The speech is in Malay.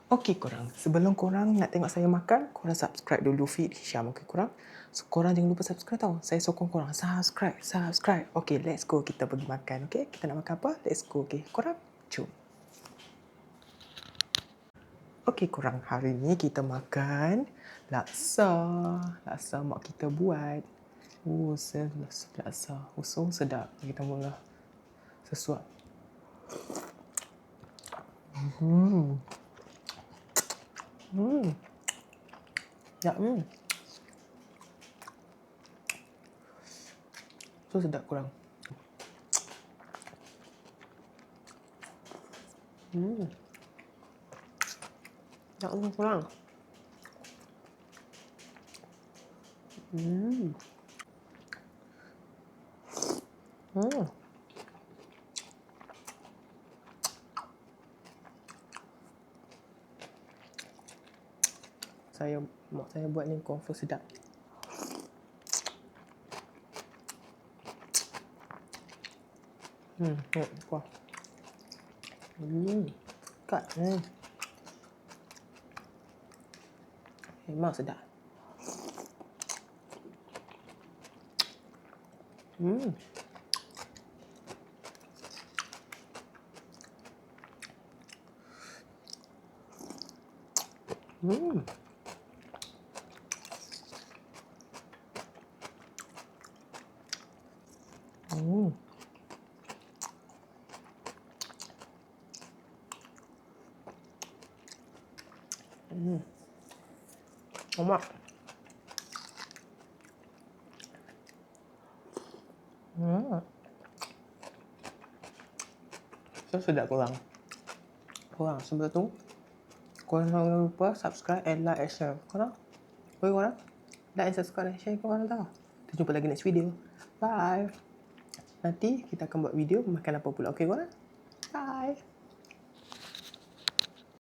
Okey korang, sebelum korang nak tengok saya makan, korang subscribe dulu feed Hisham, okey korang? So, korang jangan lupa subscribe tau. Saya sokong korang, subscribe. Okey, let's go kita pergi makan, okey? Kita nak makan apa? Let's go, okey? Korang, jom. Okey korang, hari ni kita makan laksa. Laksa mak kita buat. Laksa. So sedap. Kita mula sesuap. Ya, So sedap korang. Ya Allah korang. Mak saya buat ni confirm sedap. Kuah. Kat. Memang sedap. Mak. So sedap korang. Korang sebelum tu korang jangan lupa subscribe and like and share. Korang? Okay korang? Like and subscribe and share korang tau. Kita jumpa lagi next video. Bye. Nanti kita akan buat video makan apa pula. Okay korang? Bye.